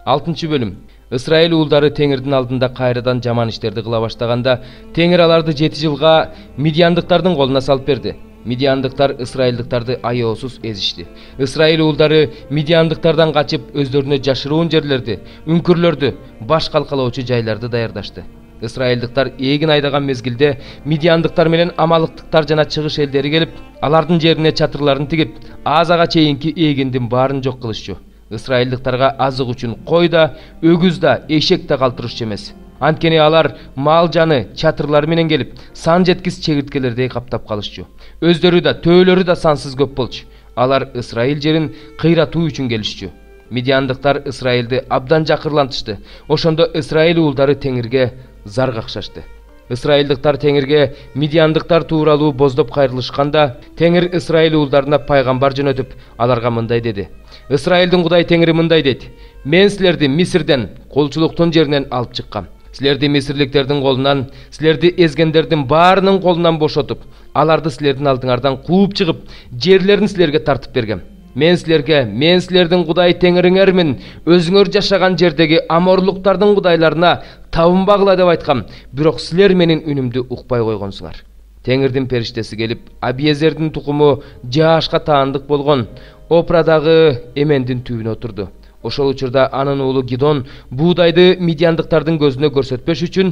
6 бөлүм. Ысрайыл уулдары Теңирдин алдында кайрадан жаман иштерди кыла баштаганда, Теңир аларды 7 жылга Мидияндыктардын колуна салып берди. Мидияндыктар Ысрайылдыктарды аеосуз эзишти. Ысрайыл уулдары Мидияндыктардан качып, өздөрүнө жашыруун жерлерди, үңкүрлөрдү, баш калкалоочу жайларды даярдашты. Ысрайылдыктар эгин айдаган мезгилде Мидияндыктар менен Амалыктыктар жана чыгыш элдери келип, алардын жерине чатырларын тигип, азага чейинки эгиндин баарын жок кылышчу. Ысрайылдыктарга азык үчүн кой да, өгүз да, эшек да калтырышчу эмес. Анткени алар мал жаны, чатырлары менен келип, сан жеткис чегирткелердей каптап калышчу. Өздөрү да, төөлөрү да сансыз көп болчу. Алар Ысрайыл жерин кыйратуу үчүн келишчү. Мидияндыктар Ысрайылды абдан жакырлантышты. Ошондо Ысрайыл уулдары Теңирге зар какшашты. Ысрайылдыктар Теңирге Мидияндыктар тууралуу боздоп кайрылышканда, Теңир Ысрайыл уулдарына пайгамбар жөнөтүп, аларга мындай деди: Ысрайылдын Кудай Теңири мындай дейт: Мен силерди Мисирден, колчулуктун жеринен алып чыккам. Силерди мисирликтердин колунан, силерди эзгендердин баарынын колунан бошотуп, аларды силердин алдыңардан кууп чыгып, жерлерин силерге тартып бергем. Мен силердин Кудай Теңириңермин, өзүңөр жашаган жердеги аморлуктардын кудайларына табынбагыла деп айткам, бирок силер менин үнүмдү укпай койгонсуңар. Теңирдин периштеси келип, Абиезердин тукуму Жаашка таандык болгон Опрадагы эмендин түбүнө отурду. Ошол учурда анын уулу Гидон буудайды Мидияндыктардын көзүнө көрсөтпөш үчүн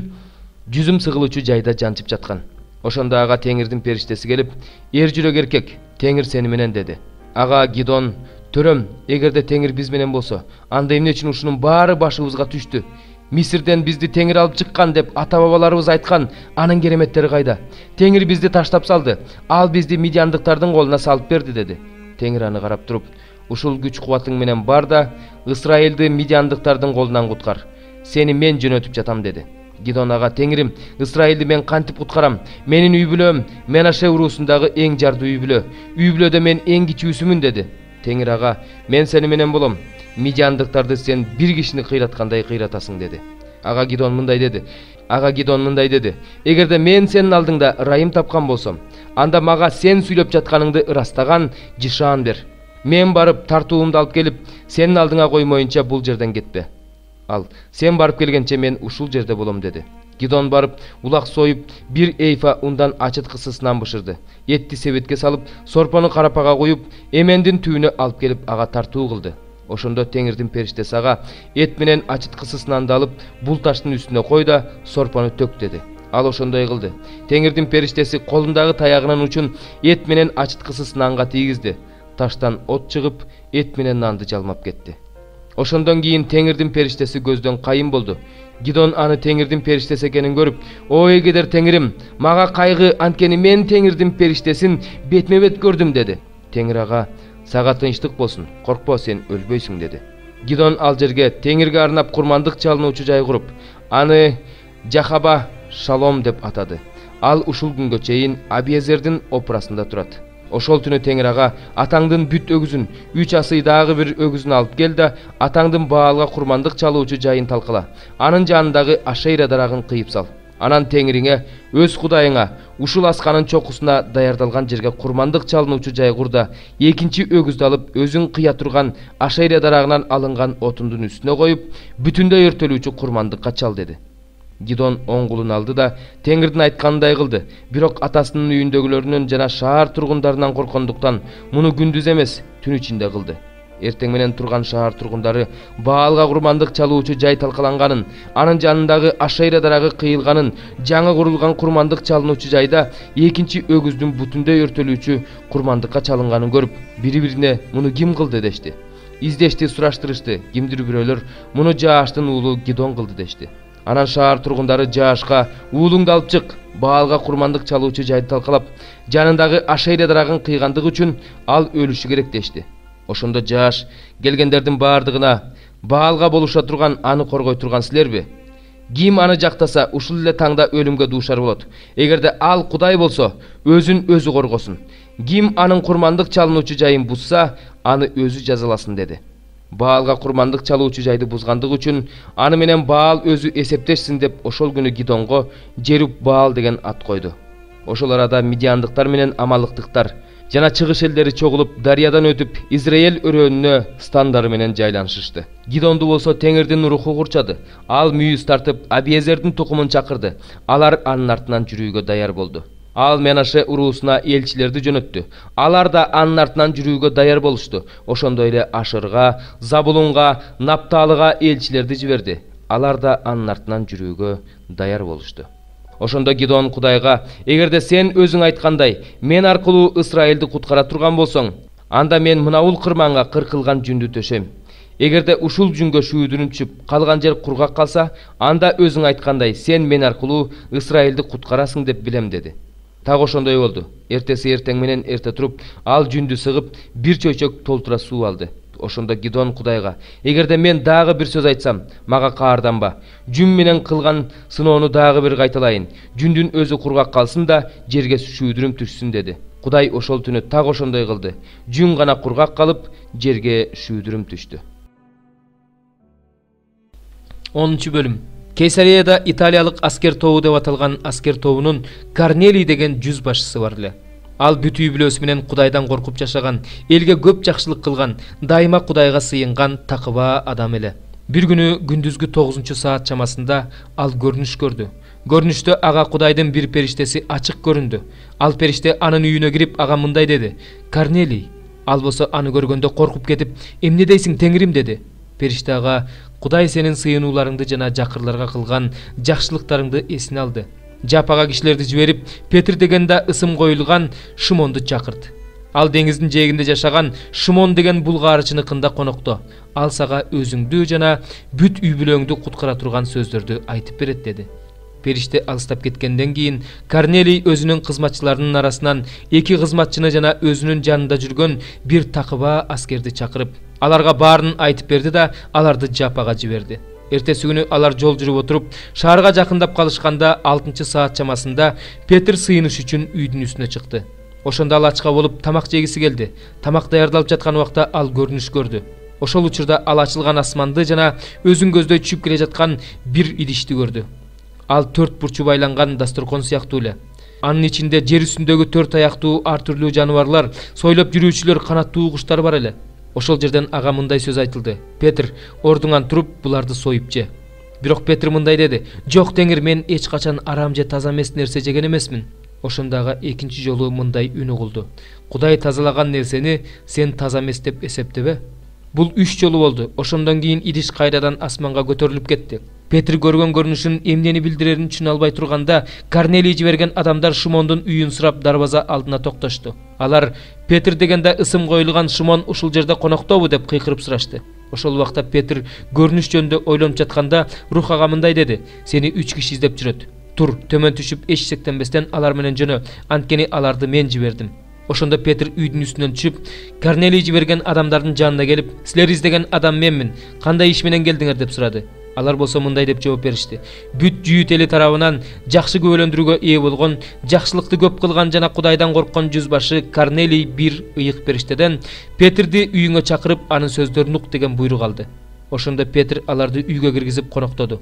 жүзүм сыгылуучу жайда жанчып жаткан. Ошондо ага Теңирдин периштеси келип, эр жүрөк эркек, Теңир сени менен деди. Ага Гидон: Төрөм, эгерде Теңир биз менен болсо, анда эмне үчүн ушунун баары башыбызга түштү? Мисирден бизди Теңир алып чыккан деп ата-бабаларыбыз айткан, анын кереметтери кайда? Теңир бизди таштап салды, ал бизди Мидияндыктардын колуна салып берди деди. Теңир аны карап туруп: Ушул күч-кубатың менен бар да, Ысрайылды Мидияндыктардын колунан куткар. Сени мен жөнөтүп жатам деди. Гидон ага: Теңирим, Ысрайылды мен кантип куткарам? Менин үй бүлөм Менаше уруусундагы эң жарды үй бүлө. Үй бүлөдө мен эң кичүүсүмүн деди. Теңир ага: Мен сени менен болом. Мидияндыктарды сен бир кишини кыйраткандай кыйратасың деди. Ага Гидон мындай деди: Эгерде мен сенин алдыңда ырайым тапкан болсом, анда мага сен сүйлөп жатканыңды ырастаган жышаан бер. Мен барып тартуумду алып келип, сенин алдыңа коймоюнча бул жерден кетпе. Ал: Сен барып келгенче мен ушул жерде болом деди. Гидон барып, улак союп, бир эйфа ундан ачыткысынан бышырды. Этти себетке салып, сорпону карапага коюп, эмендин түбүнө алып келип ага тартуу кылды. Ошондо Теңирдин периштеси ага: Эт менен ачыткысынан алып, бул таштын үстүнө кой да сорпону төк деди. Ал ошондой кылды. Теңирдин периштеси колундагы таягынын учун эт менен ачыткысынанга тийгизди. Таштан от чыгып, эт менен нанды жалмап кетти. Ошондон кийин Теңирдин периштеси көздөн кайын болду. Гидон аны Теңирдин периштеси экенин көрүп: Ой кедер Теңирим, мага кайгы, анткени мен Теңирдин периштесин бетме бет көрдүм деди. Теңир ага: Сага тынчтык болсун, коркпо, сен өлбөйсүң деди. Гидон ал жерге Теңирге арнап курмандык чалынуучу жай куруп, аны Жахаба Шалом деп атады. Ал ушул күнгө чейин Абиезердин опрасында турат. Ошол түнү Теңир ага: Атаңдын бүт өгүзүн, 3 асыйдагы бир өгүзүн алып кел да, атаңдын Баалга курмандык чалуучу жайын талкала. Анын жанындагы Ашейра дарагын кыйып сал. Анан Теңириңе, өз Кудайыңа, ушул асканын чокусуна даярдалган жерге курмандык чалынуучу жай курда, экинчи өгүздү алып, өзүң кыя турган Ашейра дарагынан алынган отундун үстүнө коюп, бүтүндөй өртөлүүчү курмандыкка чал деди. Гидон оң кулун алды да Теңирдин айтканындай кылды. Бирок атасынын үйүндөгүлөрүнөн жана шаар тургундарынан коркондуктан муну күндүз эмес, түн ичинде кылды. Эртең менен турган шаар тургундары Баалга курмандык чалуучу жай талкаланганын, анын жанындагы Ашейра дарагы кыйылганын, жаңы курулган курмандык чалынуучу жайда экинчи өгүздүн бүтүндөй өртөлүүчү курмандыкка чалынганын көрүп, бири-бирине муну ким кылды дешти. Издешти, сураштырышты. Кимдир бирөөлөр муну Жааштын уулу Гидон кылды дешти. Анан шаар тургундары Жаашка: Уулуңду алып чык, Баалга курмандык чалуучу жайды талкалап, жанындагы Ашейра дарагын кыйгандыгы үчүн ал өлүшү керек дешти. Ошондо Жааш: Келгендердин баардыгына: Баалга болуша турган, аны коргой турган силерби? Ким аны жактаса, ушул эле таңда өлүмгө дуушар болот. Эгерде ал Кудай болсо, өзүн өзү коргосун. Ким анын курмандык чалынуучу жайын бузса, аны өзү жазаласын деди. Баалга курмандык чалуучу жайды бузгандыгы үчүн аны менен Баал өзү эсептешсин деп ошол күнү Гидонго Жеруб Баал деген ат койду. Ошол арада Мидияндыктар менен Амалыктыктар жана чыгыш элдери чогулуп дарыядан өтүп Израиль өрөөнүнө стандары менен жайланышышты. Гидонду болсо Теңирдин руху курчады. Ал мүйүз тартып Абиезердин тукумун чакырды. Алар анын артынан жүрүүгө даяр болду. Ал Менаше уруусуна элчилерди жөнөттү. Алар да анын артынан жүрүүгө даяр болушту. Ошондой эле Ашырга, Забулунга, Напталыга элчилерди жиберди. Алар да анын артынан жүрүүгө даяр болушту. Ошондо Гидон Кудайга: "Эгерде сен өзүң айткандай, мен аркылуу Исраилди куткара турган болсоң, анда мен мына бул кырманга кыркылган жүндү төшөйм. Эгерде ушул жүнгө шүүдүрүм түшүп, калган жер кургак калса, анда өзүң айткандай, сен мен аркылуу Исраилди куткарасың деп билем" деди. Так ошондой болду. Эртеси эртең менен эрте туруп, ал жүндү сыгып, бир чөйчөк толтура суу алды. Ошондо Гидон Кудайга: "Эгерде мен дагы бир сөз айтсам, мага каарданба. Жүн менен кылган сыноону дагы бир кайталайын. Жүндүн өзү кургак калсын да, жерге шүүдүрүм түшсүн" деди. Кудай ошол түнү так ошондой кылды. Жүн гана кургак калып, жерге шүүдүрүм түштү. 10-бөлүм. Кейсарияда Италиялык аскер тобу деп аталган аскер тобунун Корнелий деген жүз башчысы бар эле. Ал бүт үй бүлөсү менен Кудайдан коркуп жашаган, элге көп жакшылык кылган, дайыма Кудайга сыйынган такыба адам эле. Бир күнү күндүзгү 9-саат чамасында ал көрүнүш көрдү. Көрүнүштө ага Кудайдын бир периштеси ачык көрүндү. Ал периште анын үйүнө кирип ага мындай деди: "Корнелий." Ал болсо аны көргөндө коркуп кетип: "Эмне дейсиң, Теңирим?" деди. Периште ага: "Кудай сенин сыйынууларыңды жана жакырларга кылган жакшылыктарыңды эсине алды. Жапага кишилерди жиберип, Петр деген да ысым коюлган Шимонду чакырт. Ал деңиздин жээгинде жашаган Шимон деген булгаарчыныкында конокто. Ал сага өзүңдү жана бүт үй бүлөңдү куткара турган сөздөрдү айтып берет" деди. Периште алыстап кеткенден кийин Корнелий өзүнүн кызматчыларынын арасынан 2 кызматчыны жана өзүнүн жанында жүргөн бир такыба аскерди чакырып, аларга баарын айтып берди да аларды Жапага жиберди. Эртеси күнү алар жол жүрүп отуруп, шаарга жакындап калышканда 6-саат чамасында Петр сыйыныш үчүн үйдүн үстүнө чыкты. Ошондо ал ачка болуп тамак жегиси келди. Тамак даярдалып жаткан убакта ал көрүнүш көрдү. Ошол учурда ал ачылган асманды жана өзүн көздөй түшүп келе жаткан бир идишти көрдү. Ал 4 бурчу байланган дасторкон сыяктуу эле. Анын ичинде жер үстүндөгү 4 аяктуу ар түрлүү жаныбарлар, сойлоп жүрүүчүлөр, канаттуу куштар бар эле. Ошол жерден ага мындай сөз айтылды: "Петр, ордуңан туруп, буларды союп же." Бирок Петр мындай деди: "Жок Теңир, мен эч качан арам же таза эмес нерсе жеген эмесмин." Ошондо ага экинчи жолу мындай үн угулду: "Кудай тазалаган нерсени сен таза эмес деп эсептебе." Бул 3 жолу болду. Ошондон кийин идиш кайрадан асманга көтөрүлүп кетти. Петр көргөн көрүнүшүн эмнени билдирерин түшүнө албай турганда, Корнелий жиберген адамдар Шимондун үйүн сурап дарбаза алдына токтошту. Алар: "Петр дегенде ысым коюлган Шимон ушул жерде коноктобу?" деп кыйкырып сурашты. Ошол убакта Петр көрүнүш жөнүндө ойлонуп жатканда, рух ага мындай деди: "Сени 3 киши издеп жүрөт. Тур, төмөн түшүп эч сектенбестен алар менен жөнө, анткени аларды мен жибердим." Ошондо Петр үйдүн үстүнөн түшүп, Корнелий жиберген адамдардын жанына келип: "Силер издеген адам менмин. Кандай иш менен келдиңер?" деп сурады. Алар болсо мындай деп жооп беришти: "Бүт жүйүт эли тарабынан жакшы күбөлөндүрүүгө ээ болгон, жакшылыкты көп кылган жана Кудайдан корккон жүз башы Корнелий бир ыйык периштеден Петрди үйүңө чакырып, анын сөздөрүн ук" деген буйрук алды. Ошондо Петр аларды үйгө киргизип коноктоду.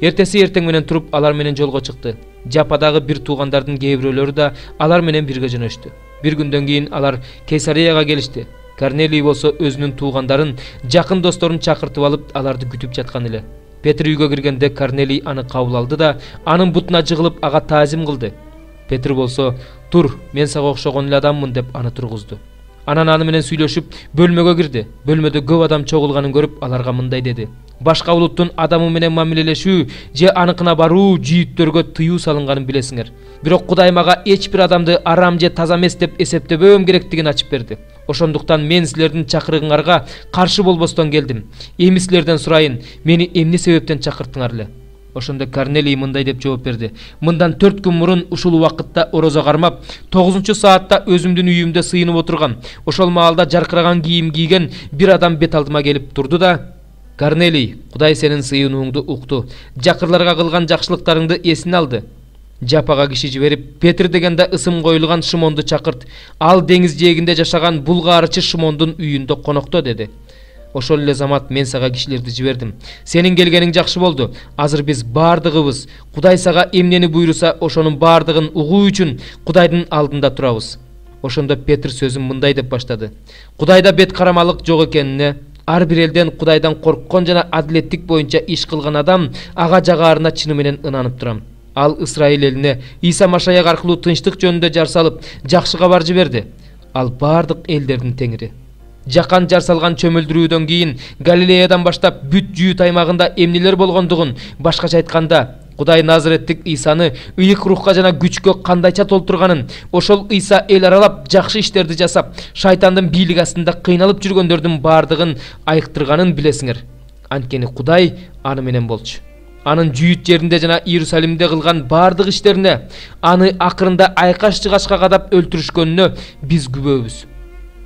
Эртеси эртең менен туруп, алар менен жолго чыкты. Жападагы бир туугандардын кээ бирөөлөрү да алар менен бирге жөнөштү. Бир күндөн кийин алар Кейсарияга келишти. Корнелий болсо өзүнүн туугандарын, жакын досторун чакыртып алып, аларды күтүп жаткан эле. Петр үйгө киргенде Корнелий аны кабыл алды да анын бутуна жыгылып ага таазим кылды. Петр болсо: "Тур, мен сага окшогон эле адаммын" деп аны тургузду. Анан аны менен сүйлөшүп бөлмөгө кирди. Бөлмөдө көп адам чогулганын көрүп, аларга мындай деди: "Башка улуттун адамы менен мамилелешүү же аныкына баруу жүйүттөргө тыюу салынганын билесиңер. Бирок Кудай мага эч бир адамды арам же таза эмес деп эсептебөөм керектигин ачып берди. Ошондуктан мен силердин чакырыгыңарга каршы болбостон келдим. Эми силерден сурайын, мени эмне себептен чакырттыңар эле?" Ошондо Корнелий мындай деп жооп берди: "Мындан 4 күн мурун ушул убакытта орозо кармап, 9-саатта өзүмдүн үйүмдө сыйынып отургам. Ошол маалда жаркыраган кийим кийген бир адам бет алдыма келип турду да: 'Корнелий, Кудай сенин сыйынууңду укту. Жакырларга кылган жакшылыктарыңды эсине алды. Жапага киши жиберип, Петр дегенде ысым коюлган Шимонду чакырт. Ал деңиз жээгинде жашаган булгаарчы Шимондун үйүндө конокто" деди. "Ошол эле замат мен сага кишилерди жибердим. Сенин келгениң жакшы болду. Азыр биз баардыгыбыз Кудай сага эмнени буйруса, ошонун баардыгын угуу үчүн Кудайдын алдында турабыз." Ошондо Петр сөзүн мындай деп баштады: Кудайда бет карамалык жок экенине, ар бир элден Кудайдан корккон жана адилеттик боюнча иш кылган адам ага жагаарына чыны менен ынанып турам. Ал Исраил элине Иса Машаяк аркылуу тынчтык жөнүндө жар салып, жакшы кабар жиберди. Ал бардык элдердин теңири. Жакан жар салган чөмүлдүрүүдөн кийин Галилеядан баштап бүт Жүйүт аймагында эмнелер болгондугун, башкача айтканда, Кудай Назареттик Исаны ыйык рухка жана күчкө кандайча толтурганын, ошол Иса эл аралап жакшы иштерди жасап, шайтандын бийлиги астында кыйналып жүргөндөрдүн бардыгын айыктырганын билесиңер. Анткени Кудай аны менен болчу. Анын Жүйүт жеринде жана Иерусалимде кылган бардык иштерине, аны акырында айкаш жыгачка кадап өлтүрүшкөнүнө биз күбөбүз.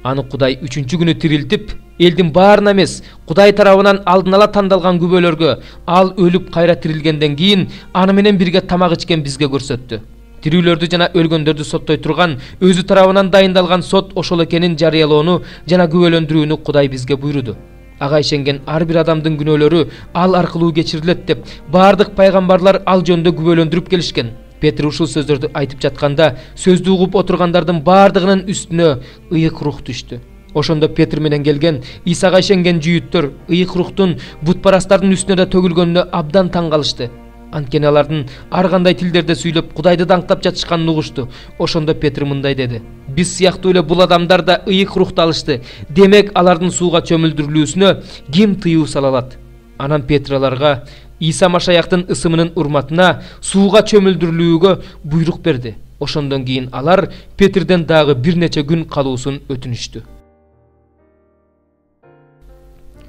Аны Кудай 3-чү күнү тирилтип, элдин баарына эмес, Кудай тарабынан алдын ала тандалган күбөлөргө, ал өлүп кайра тирилгенден кийин аны менен бирге тамак ичкен бизге көрсөттү. Тирүүлөрдү жана өлгөндөрдү соттой турган, өзү тарабынан дайындалган сот ошол экенин жарыялоону жана күбөлөндүрүүнү Кудай бизге буйруду. Ага ишенген ар бир адамдын күнөөлөрү ал аркылуу кечирилет деп бардык пайгамбарлар ал жөнүндө күбөлөндүрүп келишкен. Петр ушул сөздөрдү айтып жатканда, сөздү угуп отургандардын бардыгынын үстүнө ыйык рух түштү. Ошондо Петр менен келген Исага ишенген жүйүттөр ыйык рухтун бутпарастардын үстүнө да төгүлгөнүнө абдан таң калышты. Анткени алардын ар кандай тилдерде сүйлөп Кудайды даңктап жатышканын угушту. Ошондо Петр мындай деди: Биз сыяктуу эле бул адамдар да ыйык рухту алышты. Демек алардын сууга чөмүлдүрүлүүсүнө ким тыюу сала алат? Анан Петр аларга Иса Машаяктын ысымынын урматына сууга чөмүлдүрүлүүгө буйрук берди. Ошондон кийин алар Петрден дагы бир нече күн калуусун өтүнүштү.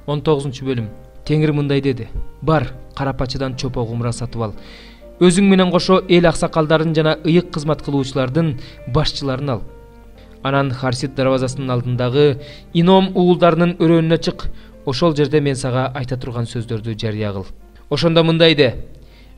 19 бөлүм. Теңир мындай деди: Бар, карапачыдан чопо кумра сатып ал. Өзүң менен кошо эл аксакалдарын жана ыйык кызмат кылуучулардын башчыларын ал. Анан Харсит дарбазасынын алдындагы Ином уулдарынын өрөөнүнө чык. Ошол жерде мен сага айта турган сөздөрдү жарыя кыл. Ошондо мындай де: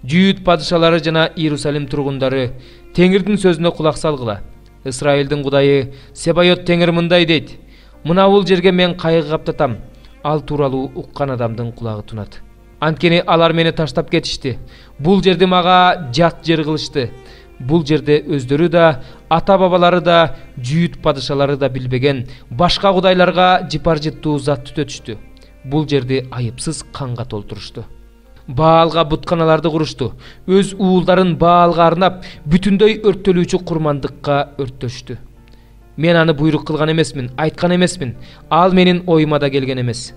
Жүйүт падышалары жана Иерусалим тургундары, Теңирдин сөзүнө кулак салгыла. Исраилдин Кудайы Себайот Теңир мындай дейт: Мына бул жерге мен кайгы каптатам. Ал тууралуу уккан адамдын кулагы тунат. Анткени алар мени таштап кетишти. Бул жерди мага жат жер кылышты. Бул жерде өздөрү да, ата-бабалары да, Жүйүт падышалары да билбеген башка кудайларга жыпар жыттуу зат түтөтүштү. Бул жерди айыпсыз канга толтурушту. Баалга бутканаларды курушту. Өз уулдарын Баалга арнап, бүтүндөй өрттөлүүчү курмандыкка өрттөштү. Мен аны буйрук кылган эмесмин, айткан эмесмин. Ал менин оюма да келген эмес.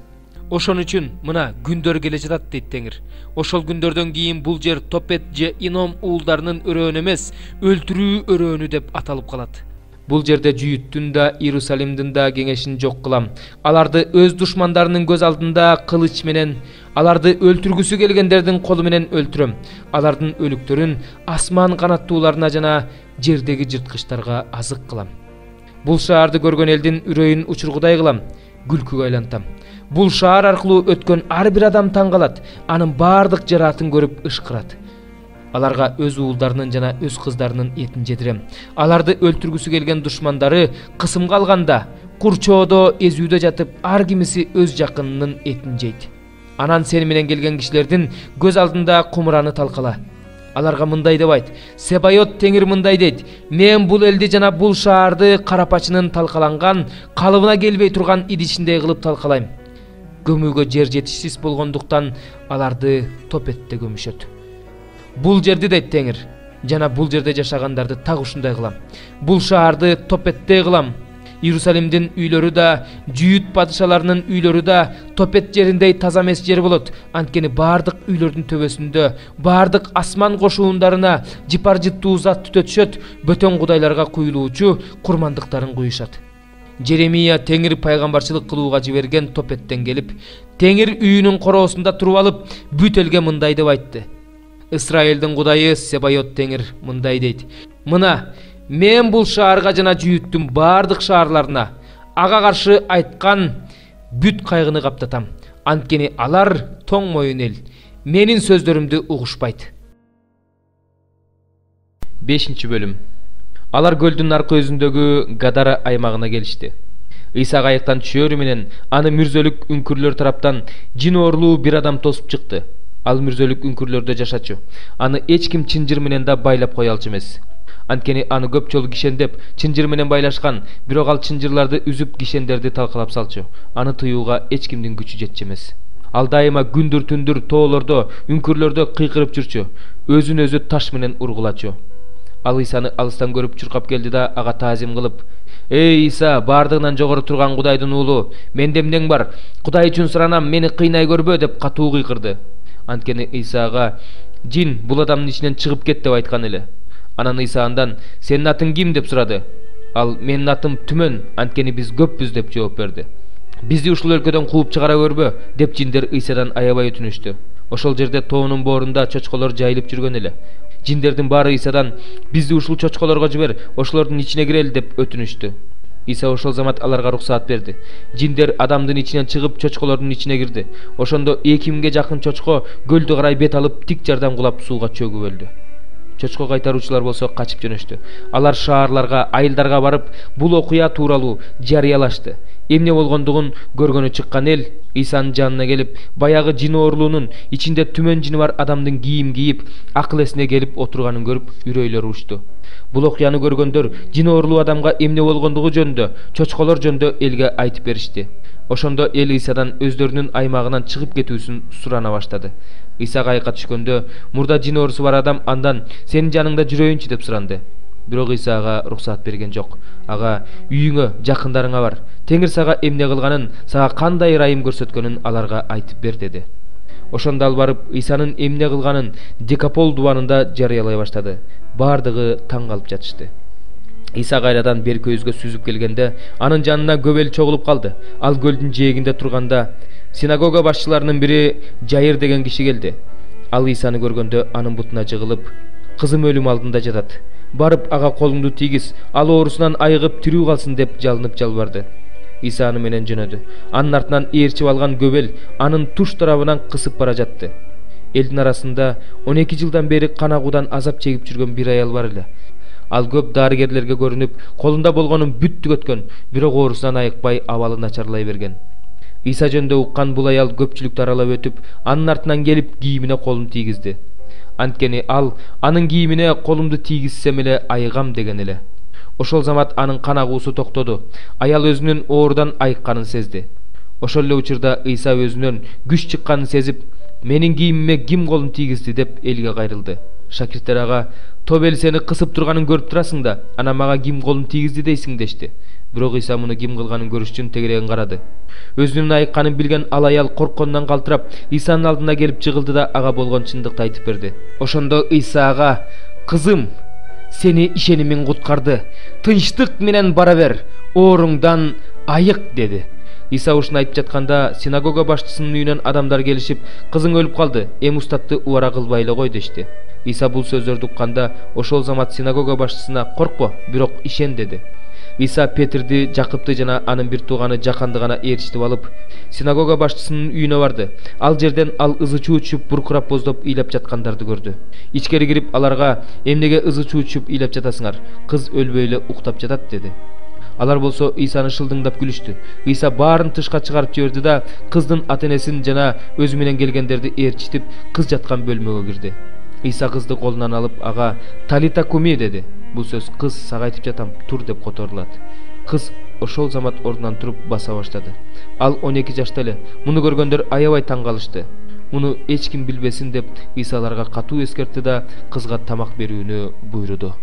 Ошон үчүн мына күндөр келе жатат дейт Теңир. Ошол күндөрдөн кийин бул жер Топет же Ином уулдарынын өрөөнү эмес, өлтүрүү өрөөнү деп аталып калат. Бул жерде Жүйүттүн да, Иерусалимдин да кеңешин жок кылам. Аларды өз душмандарынын көз алдында кылыч менен, аларды өлтүргүсү келгендердин колу менен өлтүрөм. Алардын өлүктөрүн асман канаттууларына жана жердеги жырткычтарга азык кылам. Бул шаарды көргөн элдин үрөйүн учургудай кылам, күлкүгө айлантам. Бул шаар аркылуу өткөн ар бир адам таң калат, анын бардык жараатын көрүп ышкырат. Аларга өз уулдарынын жана өз кыздарынын этин жедирем. Аларды өлтүргүсү келген душмандары кысымга алганда, курчоодо эзүүдө жатып, ар кимиси өз жакынынын этин жейт. Анан сени менен келген кишилердин көз алдында кумураны талкала. Аларга мындай деп айт: Себайот Теңир мындай дейт: Мен бул элди жана бул шаарды карапачынын талкаланган, калыбына келбей турган идишиндей кылып талкалайм. Көмүүгө жер жетишсиз болгондуктан аларды Топетте көмүшөт. Бул жерди дейт Теңир, жана бул жерде жашагандарды так ушундай кылам. Бул шаарды Топетте кылам. Иерусалимдин үйлөрү да, Жүйүт падышаларынын үйлөрү да Топет жериндей таза эмес жер болот. Анткени бардык үйлөрдүн төбөсүндө, бардык асман кошуундарына жыпар жыттуу зат түтөтүшөт, бөтөн кудайларга куюлуучу курмандыктарын куюшат. Жеремия Теңир пайгамбарчылык кылууга жиберген Топеттен келип, Теңир үйүнүн короосунда туруп алып, бүт элге мындай деп айтты: Исраилдин Кудайы Себайот Теңир мындай дейт: Мына, мен бул шаарга жана Жүйүттүн бардык шаарларына ага каршы айткан бүт кайгыны каптатам. Анткени алар тоң моюн эл, менин сөздөрүмдү угушпайт. 5 бөлүм. Алар көлдүн аркы өзүндөгү Гадара аймагына келишти. Иса кайыктан түшөөрү менен аны мүрзөлүк үңкүрлөр тараптан жин оорулуу бир адам тосуп чыкты. Ал мүрзөлүк үңкүрлөрдө жашачу. Аны эч ким чынжыр менен да байлап кое алчу эмес. Анткени аны көп жолу кишендеп, чынжыр менен байлашкан, бирок ал чынжырларды үзүп кишендерди талкалап салчу. Аны тыюуга эч кимдин күчү жетчү эмес. Ал дайыма күндүр түндүр тоолордо, үңкүрлөрдө кыйкырып жүрчү, өзүн өзү таш менен ургулачу. Ал Исаны алыстан көрүп чуркап келди да ага таазим кылып: «Эй Иса, бардыгынан жогору турган Кудайдын уулу, менде эмнең бар? Кудай үчүн суранам, мени кыйнай көрбө» деп катуу кыйкырды. Анткени Исага жин бул адамдын ичинен чыгып кет деп айткан эле. Анан Иса андан: «Сенин атың ким?» деп сурады. Ал: «Менин атым Түмөн, анткени биз көппүз» деп жооп берди. «Бизди ушул өлкөдөн кууп чыгара көрбө» деп жиндер Исадан аябай өтүнүштү. Ошол жерде тоонун боорунда чочколор жайылып жүргөн эле. Жиндердин баары Исадан: «Бизди ушул чочколорго жибер, ошолордун ичине кирели» деп өтүнүштү. Иса ошол замат аларга уруксаат берди. Жиндер адамдын ичинен чыгып чочколордун ичине кирди. Ошондо 2000ге жакын чочко гөлдү карай бет алып тик жардам кулап сууга чөгүп өлдү. Чочко кайтаруучулар болсо качып жөнөштү. Алар шаарларга, айылдарга барып, бул окуя тууралуу жарыялашты. Эмне болгондугун көргөнү чыккан эл Исанын жанына келип, баягы жин оорулуунун ичинде түмөн жини бар адамдын кийим кийип, акыл эсине келип отурганын көрүп үрөйлөрү учту. Бул окуяны көргөндөр жин оорулуу адамга эмне болгондугу жөнүндө, чочколор жөнүндө элге айтып беришти. Ошондо эл Исадан өздөрүнүн аймагынан чыгып кетүүсүн сурана баштады. Иса кайыкка түшкөндө, мурда жин оорусу бар адам андан: «Сенин жаныңда жүрөйүнчү» деп суранды. Бирок Иса ага уруксаат берген жок. Ага: «Үйүңө, жакындарыңа бар. Теңир сага эмне кылганын, сага кандай ырайым көрсөткөнүн аларга айтып бер» деди. Ошондо ал барып, Исанын эмне кылганын Декапол дубанында жарыялай баштады. Бардыгы таң калып жатышты. Иса кайрадан берки өйүзгө сүзүп келгенде, анын жанына көп эл чогулуп калды. Ал көлдүн жээгинде турганда, синагога башчыларынын бири Жайыр деген киши келди. Ал Исаны көргөндө анын бутуна жыгылып: «Кызым өлүм алдында жатат. Барып ага колуңду тийгиз, ал оорусунан айыгып тирүү калсын» деп жалынып жалбарды. Иса аны менен жөнөдү. Анын артынан ээрчип алган көп эл анын туш тарабынан кысып бара жатты. Элдин арасында 12 жылдан бери кан агуудан азап чегип жүргөн бир аял бар эле. Ал көп дарыгерлерге көрүнүп, колунда болгонун бүт түгөткөн, бирок оорусунан айыкпай абалы начарлай берген. Иса жөнүндө уккан бул аял көпчүлүктү аралап өтүп, анын артынан келип кийимине колун тийгизди. Анткени ал анын кийимине колумду тийгизсем эле айыгам деген эле. Ошол замат анын кан агуусу токтоду. Аял өзүнүн оорудан айыкканын сезди. Ошол эле учурда Иса өзүнөн күч чыкканын сезип: «Менин кийимиме ким колун тийгизди?» деп элге кайрылды. Шакирттер ага: «Топ эл сени кысып турганын көрүп турасың да, анан мага ким колун тийгизди дейсиң?» дешти. Бирок Иса муну ким кылганын көрүш үчүн тегерегин карады. Өзүнүн айыкканын билген ал аял коркконунан калтырап, Исанын алдына келип жыгылды да ага болгон чындыкты айтып берди. Ошондо Иса ага: «Кызым, сени ишенимиң куткарды. Тынчтык менен бара бер, ооруңдан айык» деди. Иса ушуну айтып жатканда, синагога башчысынын үйүнөн адамдар келишип: «Кызың өлүп калды, эми устатты убара кылбай эле кой» дешти. Иса бул сөздөрдү укканда, ошол замат синагога башчысына: «Коркпо, бирок ишен» деди. Иса Петирди, Жакыпты жана анын бир тууганы Жаканды гана ээрчитип алып, синагога башчысынын үйүнө барды. Ал жерден ал ызы чуу чүп буркурап боздоп ыйлап жаткандарды көрдү. Ичкери кирип аларга: «Эмнеге ызы чуу чүп ыйлап жатасыңар? Кыз өлбөй эле уктап жатат» деди. Алар болсо Исаны шылдыңдап күлүштү. Иса баарын тышка чыгарып жиберди да кыздын ата-энесин жана өзү менен келгендерди ээрчитип, кыз жаткан бөлмөгө кирди. Иса кызды колунан алып ага: «Талита куми» деди. Бул сөз: «Кыз, сага айтып жатам, тур» деп которулат. Кыз ошол замат ордунан туруп баса баштады. Ал 12 жашта эле. Муну көргөндөр аябай таң калышты. Муну эч ким билбесин деп Иса аларга катуу эскертти да кызга тамак берүүнү буйруду.